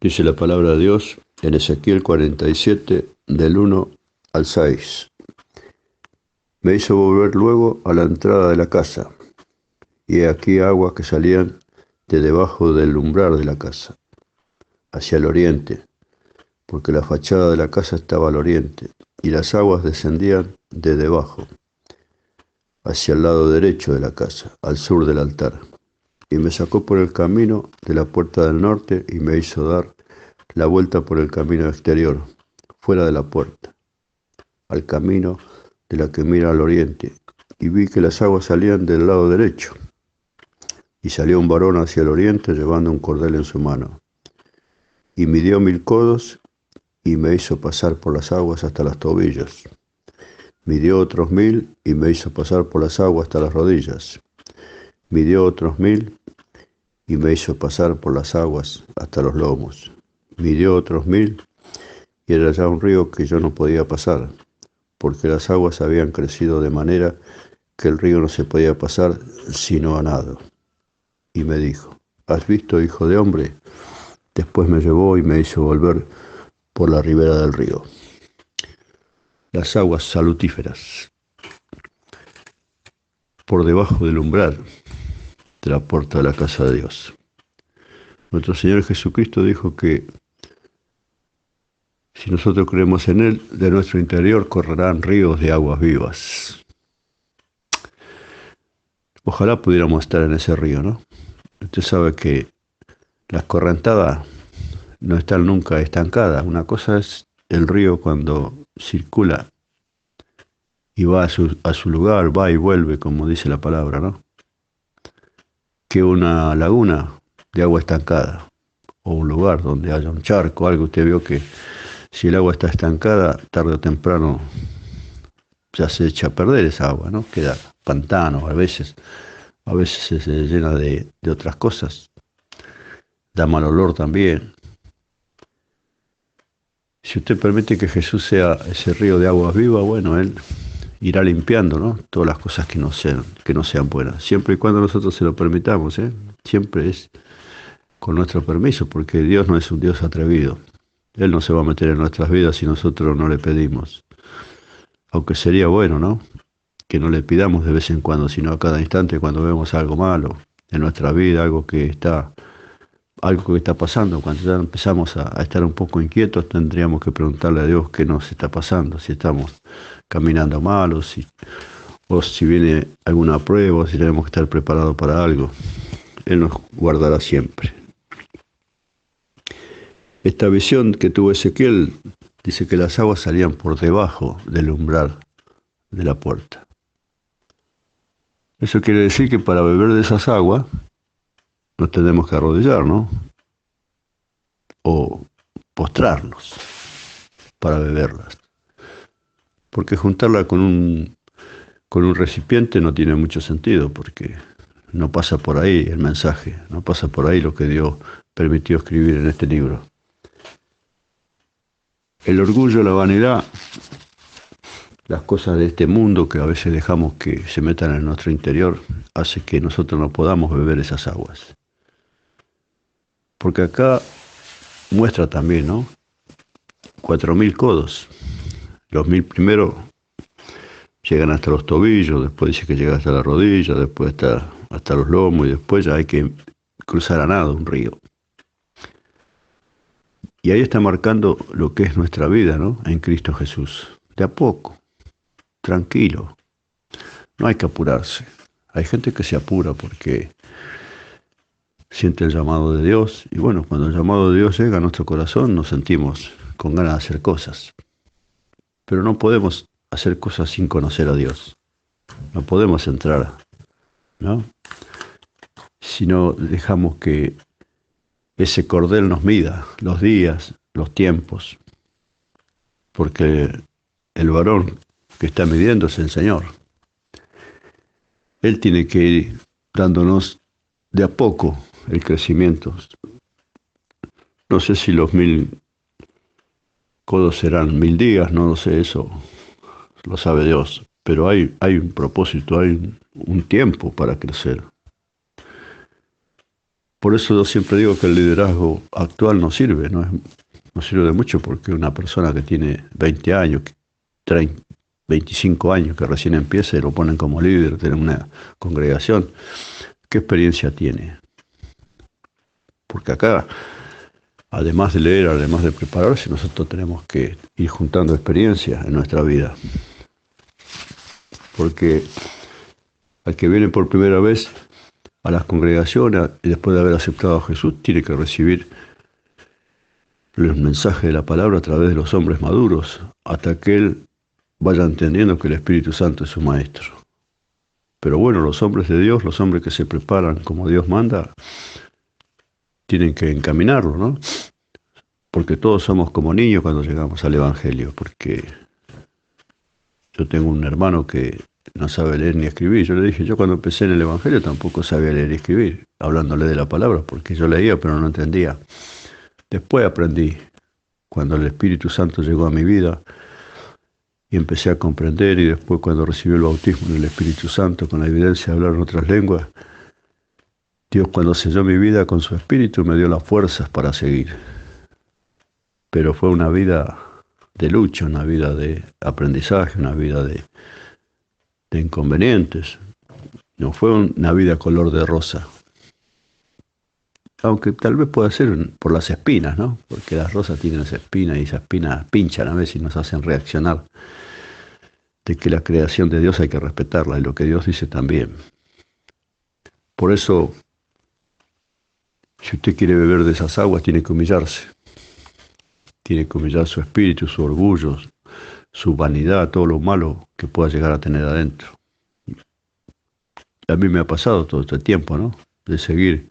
Dice la palabra de Dios en Ezequiel 47, del 1 al 6. Me hizo volver luego a la entrada de la casa, y he aquí aguas que salían de debajo del umbral de la casa, hacia el oriente, porque la fachada de la casa estaba al oriente, y las aguas descendían de debajo, hacia el lado derecho de la casa, al sur del altar. Y me sacó por el camino de la puerta del norte y me hizo dar la vuelta por el camino exterior, fuera de la puerta, al camino de la que mira al oriente, y vi que las aguas salían del lado derecho. Y salió un varón hacia el oriente llevando un cordel en su mano. Y midió 1000 codos y me hizo pasar por las aguas hasta los tobillos. Midió otros 1000 y me hizo pasar por las aguas hasta las rodillas. Midió otros 1000 y me hizo pasar por las aguas hasta los lomos. Midió otros 1000 y era ya un río que yo no podía pasar, porque las aguas habían crecido de manera que el río no se podía pasar sino a nado. Y me dijo: ¿Has visto, hijo de hombre? Después me llevó y me hizo volver por la ribera del río. Las aguas salutíferas, por debajo del umbral de la puerta de la casa de Dios. Nuestro Señor Jesucristo dijo que si nosotros creemos en Él, de nuestro interior correrán ríos de aguas vivas. Ojalá pudiéramos estar en ese río, ¿no? Usted sabe que las correntadas no están nunca estancadas. Una cosa es el río cuando circula y va a su lugar, va y vuelve, como dice la palabra, ¿no? Que una laguna de agua estancada, o un lugar donde haya un charco, algo. Usted vio que si el agua está estancada, tarde o temprano ya se echa a perder esa agua, ¿no? Queda pantano, a veces se llena de otras cosas. Da mal olor también. Si usted permite que Jesús sea ese río de aguas vivas, bueno, Él irá limpiando, ¿no? Todas las cosas que no sean buenas. Siempre y cuando nosotros se lo permitamos, ¿eh? Siempre es con nuestro permiso, porque Dios no es un Dios atrevido. Él no se va a meter en nuestras vidas si nosotros no le pedimos. Aunque sería bueno, ¿no? Que no le pidamos de vez en cuando, sino a cada instante cuando vemos algo malo en nuestra vida, algo que está pasando. Cuando ya empezamos a estar un poco inquietos, tendríamos que preguntarle a Dios qué nos está pasando, si estamos caminando mal o si viene alguna prueba, o si tenemos que estar preparados para algo. Él nos guardará siempre. Esta visión que tuvo Ezequiel dice que las aguas salían por debajo del umbral de la puerta. Eso quiere decir que para beber de esas aguas nos tenemos que arrodillar, ¿no? O postrarnos para beberlas. Porque juntarla con un recipiente no tiene mucho sentido, porque no pasa por ahí el mensaje, no pasa por ahí lo que Dios permitió escribir en este libro. El orgullo, la vanidad, las cosas de este mundo que a veces dejamos que se metan en nuestro interior, hace que nosotros no podamos beber esas aguas. Porque acá muestra también, ¿no? 4000 codos. Los 1000 primeros llegan hasta los tobillos, después dice que llega hasta la rodilla, después hasta los lomos, y después ya hay que cruzar a nado un río. Y ahí está marcando lo que es nuestra vida, ¿no? En Cristo Jesús. De a poco, tranquilo. No hay que apurarse. Hay gente que se apura porque siente el llamado de Dios. Y bueno, cuando el llamado de Dios llega a nuestro corazón, nos sentimos con ganas de hacer cosas. Pero no podemos hacer cosas sin conocer a Dios. No podemos entrar, ¿no? Si no dejamos que ese cordel nos mida los días, los tiempos. Porque el varón que está midiendo es el Señor. Él tiene que ir dándonos de a poco el crecimiento. No sé si los 1000 codos serán 1000 días, no lo sé, eso lo sabe Dios. Pero hay un propósito, hay un tiempo para crecer. Por eso yo siempre digo que el liderazgo actual no sirve, no sirve de mucho, porque una persona que tiene 20 años, 30, 25 años, que recién empieza y lo ponen como líder de una congregación, ¿qué experiencia tiene? Porque acá, además de leer, además de prepararse, nosotros tenemos que ir juntando experiencias en nuestra vida. Porque al que viene por primera vez a las congregaciones y después de haber aceptado a Jesús, tiene que recibir los mensajes de la palabra a través de los hombres maduros, hasta que él vaya entendiendo que el Espíritu Santo es su maestro. Pero bueno, los hombres de Dios, los hombres que se preparan como Dios manda, tienen que encaminarlo, ¿no? Porque todos somos como niños cuando llegamos al Evangelio, porque yo tengo un hermano que no sabe leer ni escribir. Yo le dije, yo cuando empecé en el Evangelio tampoco sabía leer y escribir, hablándole de la palabra, porque yo leía pero no entendía. Después aprendí, cuando el Espíritu Santo llegó a mi vida, y empecé a comprender, y después cuando recibí el bautismo del Espíritu Santo con la evidencia de hablar en otras lenguas, Dios cuando selló mi vida con su Espíritu me dio las fuerzas para seguir. Pero fue una vida de lucha, una vida de aprendizaje, una vida de inconvenientes. No fue una vida color de rosa. Aunque tal vez pueda ser por las espinas, ¿no? Porque las rosas tienen esas espinas y esas espinas pinchan a veces y nos hacen reaccionar. De que la creación de Dios hay que respetarla y lo que Dios dice también. Por eso, si usted quiere beber de esas aguas, tiene que humillarse. Tiene que humillar su espíritu, su orgullo, su vanidad, todo lo malo que pueda llegar a tener adentro. A mí me ha pasado todo este tiempo, ¿no? De seguir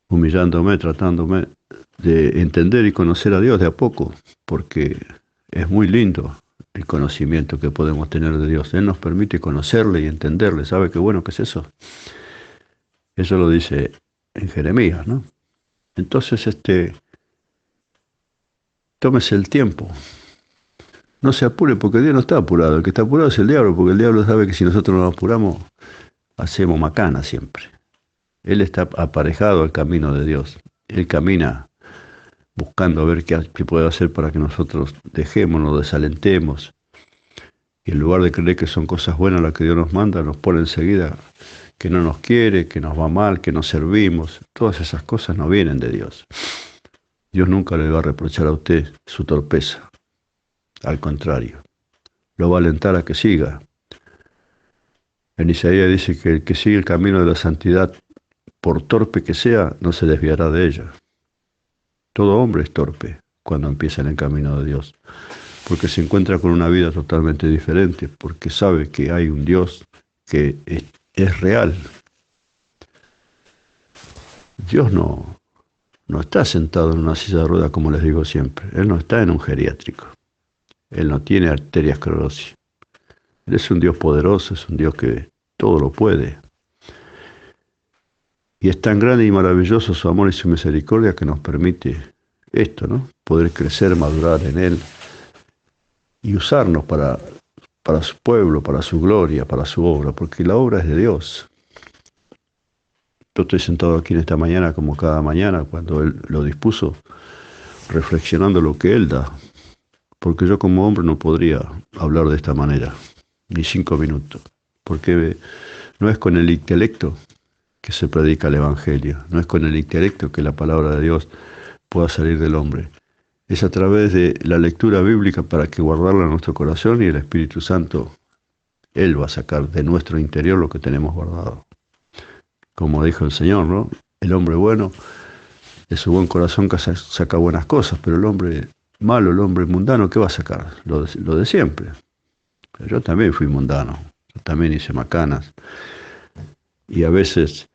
humillándome, tratándome de entender y conocer a Dios de a poco, porque es muy lindo el conocimiento que podemos tener de Dios. Él nos permite conocerle y entenderle. ¿Sabe qué bueno que es eso? Eso lo dice en Jeremías, ¿no? Entonces, tómese el tiempo. No se apure, porque Dios no está apurado. El que está apurado es el diablo, porque el diablo sabe que si nosotros nos apuramos, hacemos macana siempre. Él está aparejado al camino de Dios. Él camina buscando a ver qué puede hacer para que nosotros dejemos, nos desalentemos. Y en lugar de creer que son cosas buenas las que Dios nos manda, nos pone enseguida que no nos quiere, que nos va mal, que no servimos. Todas esas cosas no vienen de Dios. Dios nunca le va a reprochar a usted su torpeza. Al contrario, lo va a alentar a que siga. En Isaías dice que el que sigue el camino de la santidad, por torpe que sea, no se desviará de ella. Todo hombre es torpe cuando empieza en el camino de Dios, porque se encuentra con una vida totalmente diferente, porque sabe que hay un Dios que es real. Dios no está sentado en una silla de ruedas, como les digo siempre. Él no está en un geriátrico. Él no tiene arteriosclerosis. Él es un Dios poderoso, es un Dios que todo lo puede. Y es tan grande y maravilloso su amor y su misericordia que nos permite esto, ¿no? Poder crecer, madurar en Él y usarnos para su pueblo, para su gloria, para su obra, porque la obra es de Dios. Yo estoy sentado aquí en esta mañana, como cada mañana, cuando Él lo dispuso, reflexionando lo que Él da, porque yo como hombre no podría hablar de esta manera, ni 5 minutos, porque no es con el intelecto que se predica el Evangelio, no es con el intelecto que la palabra de Dios pueda salir del hombre. Es a través de la lectura bíblica para que guardarla en nuestro corazón y el Espíritu Santo, Él va a sacar de nuestro interior lo que tenemos guardado. Como dijo el Señor, ¿no? El hombre bueno, de su buen corazón saca buenas cosas, pero el hombre malo, el hombre mundano, ¿qué va a sacar? Lo de siempre. Pero yo también fui mundano, yo también hice macanas. Y a veces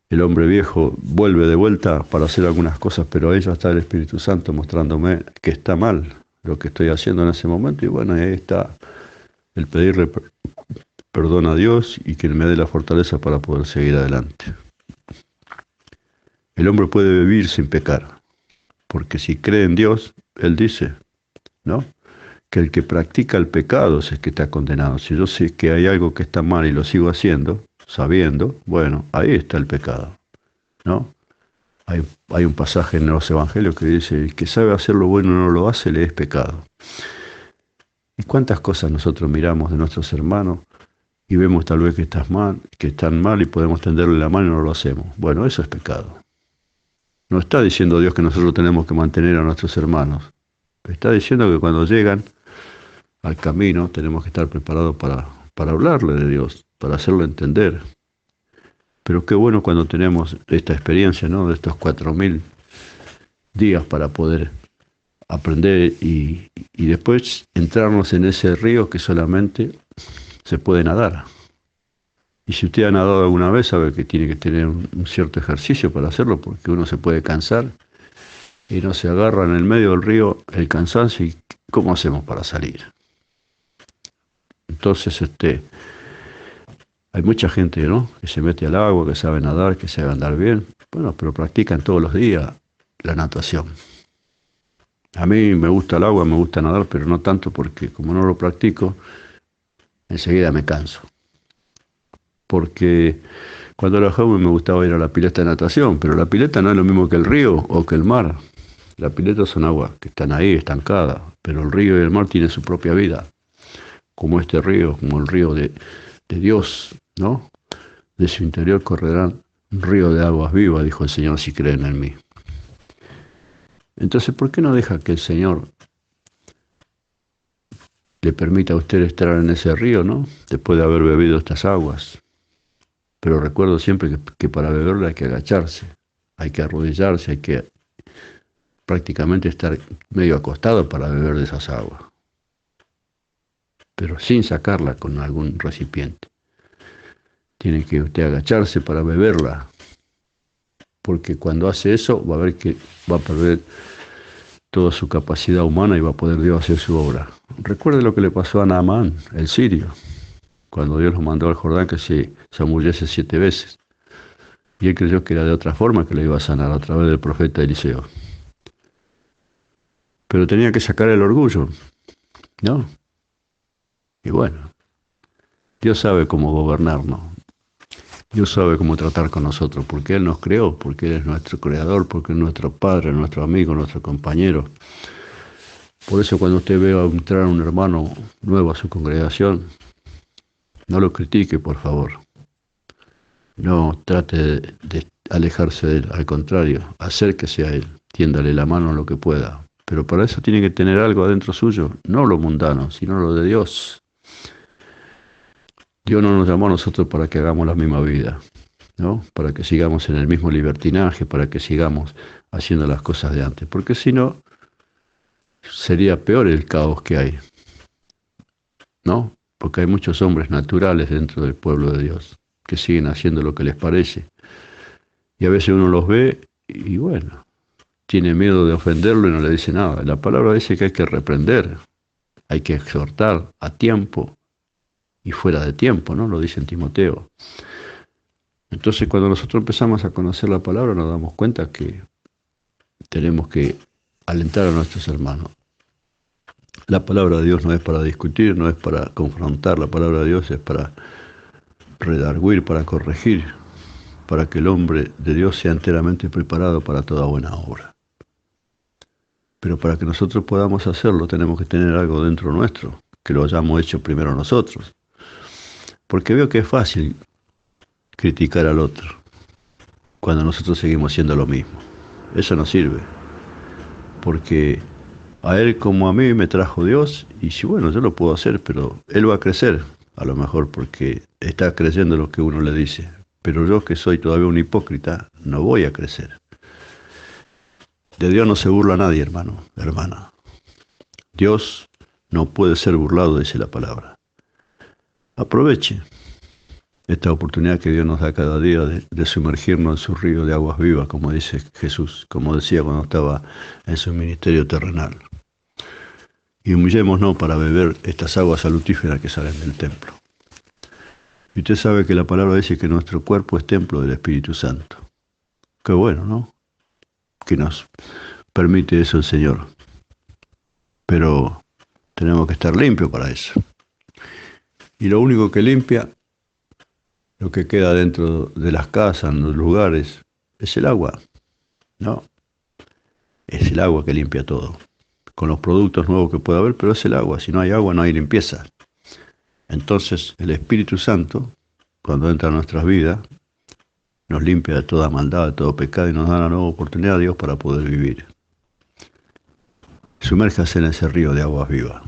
el hombre viejo vuelve de vuelta para hacer algunas cosas, pero ahí ya está el Espíritu Santo mostrándome que está mal lo que estoy haciendo en ese momento. Y bueno, ahí está el pedirle perdón a Dios y que Él me dé la fortaleza para poder seguir adelante. El hombre puede vivir sin pecar, porque si cree en Dios, Él dice, ¿no?, que el que practica el pecado es el que está condenado. Si yo sé que hay algo que está mal y lo sigo haciendo, sabiendo, bueno, ahí está el pecado, ¿no? Hay un pasaje en los evangelios que dice, el que sabe hacer lo bueno y no lo hace, le es pecado. ¿Y cuántas cosas nosotros miramos de nuestros hermanos y vemos tal vez que están mal y podemos tenderle la mano y no lo hacemos? Bueno, eso es pecado. No está diciendo Dios que nosotros tenemos que mantener a nuestros hermanos. Está diciendo que cuando llegan al camino tenemos que estar preparados para hablarle de Dios, para hacerlo entender. Pero qué bueno cuando tenemos esta experiencia, ¿no? De estos 4000 días para poder aprender y después entrarnos en ese río que solamente se puede nadar. Y si usted ha nadado alguna vez, sabe que tiene que tener un cierto ejercicio para hacerlo, porque uno se puede cansar y no se agarra en el medio del río el cansancio. ¿Y cómo hacemos para salir? Entonces, hay mucha gente, ¿no?, que se mete al agua, que sabe nadar, que sabe andar bien. Bueno, pero practican todos los días la natación. A mí me gusta el agua, me gusta nadar, pero no tanto porque como no lo practico, enseguida me canso. Porque cuando era joven me gustaba ir a la pileta de natación, pero la pileta no es lo mismo que el río o que el mar. La pileta son aguas que están ahí estancadas, pero el río y el mar tienen su propia vida, como este río, como el río de Dios, ¿no? De su interior correrán un río de aguas vivas, dijo el Señor, si creen en mí. Entonces, ¿por qué no deja que el Señor le permita a usted estar en ese río, ¿no?, después de haber bebido estas aguas? Pero recuerdo siempre que para beberla hay que agacharse, hay que arrodillarse, hay que prácticamente estar medio acostado para beber de esas aguas, pero sin sacarla con algún recipiente. Tiene que usted agacharse para beberla, porque cuando hace eso va a ver que va a perder toda su capacidad humana y va a poder Dios hacer su obra. Recuerde lo que le pasó a Naamán, el sirio, cuando Dios lo mandó al Jordán que se zambullese 7 veces. Y él creyó que era de otra forma que le iba a sanar, a través del profeta Eliseo. Pero tenía que sacar el orgullo, ¿no? Y bueno, Dios sabe cómo gobernarnos. Dios sabe cómo tratar con nosotros, porque Él nos creó, porque Él es nuestro creador, porque es nuestro Padre, nuestro amigo, nuestro compañero. Por eso cuando usted ve entrar a un hermano nuevo a su congregación, no lo critique, por favor. No trate de alejarse de Él, al contrario, acérquese a Él, tiéndale la mano en lo que pueda. Pero para eso tiene que tener algo adentro suyo, no lo mundano, sino lo de Dios. Dios no nos llamó a nosotros para que hagamos la misma vida, ¿no? Para que sigamos en el mismo libertinaje, para que sigamos haciendo las cosas de antes, porque si no, sería peor el caos que hay, ¿no? Porque hay muchos hombres naturales dentro del pueblo de Dios que siguen haciendo lo que les parece. Y a veces uno los ve y bueno, tiene miedo de ofenderlo y no le dice nada. La palabra dice que hay que reprender, hay que exhortar a tiempo y fuera de tiempo, ¿no? Lo dice en Timoteo. Entonces, cuando nosotros empezamos a conocer la palabra, nos damos cuenta que tenemos que alentar a nuestros hermanos. La palabra de Dios no es para discutir, no es para confrontar. La palabra de Dios es para redarguir, para corregir, para que el hombre de Dios sea enteramente preparado para toda buena obra. Pero para que nosotros podamos hacerlo, tenemos que tener algo dentro nuestro, que lo hayamos hecho primero nosotros. Porque veo que es fácil criticar al otro cuando nosotros seguimos haciendo lo mismo. Eso no sirve, porque a él como a mí me trajo Dios, y si bueno, yo lo puedo hacer, pero él va a crecer, a lo mejor porque está creyendo lo que uno le dice. Pero yo, que soy todavía un hipócrita, no voy a crecer. De Dios no se burla nadie, hermano, hermana. Dios no puede ser burlado, dice la palabra. Aproveche esta oportunidad que Dios nos da cada día de sumergirnos en su río de aguas vivas, como dice Jesús, como decía cuando estaba en su ministerio terrenal. Y humillémonos para beber estas aguas salutíferas que salen del templo. Y usted sabe que la palabra dice que nuestro cuerpo es templo del Espíritu Santo. Qué bueno, ¿no? Que nos permite eso el Señor. Pero tenemos que estar limpios para eso. Y lo único que limpia, lo que queda dentro de las casas, en los lugares, es el agua. No, es el agua que limpia todo. Con los productos nuevos que puede haber, pero es el agua. Si no hay agua, no hay limpieza. Entonces, el Espíritu Santo, cuando entra en nuestras vidas, nos limpia de toda maldad, de todo pecado y nos da una nueva oportunidad a Dios para poder vivir. Sumérjase en ese río de aguas vivas.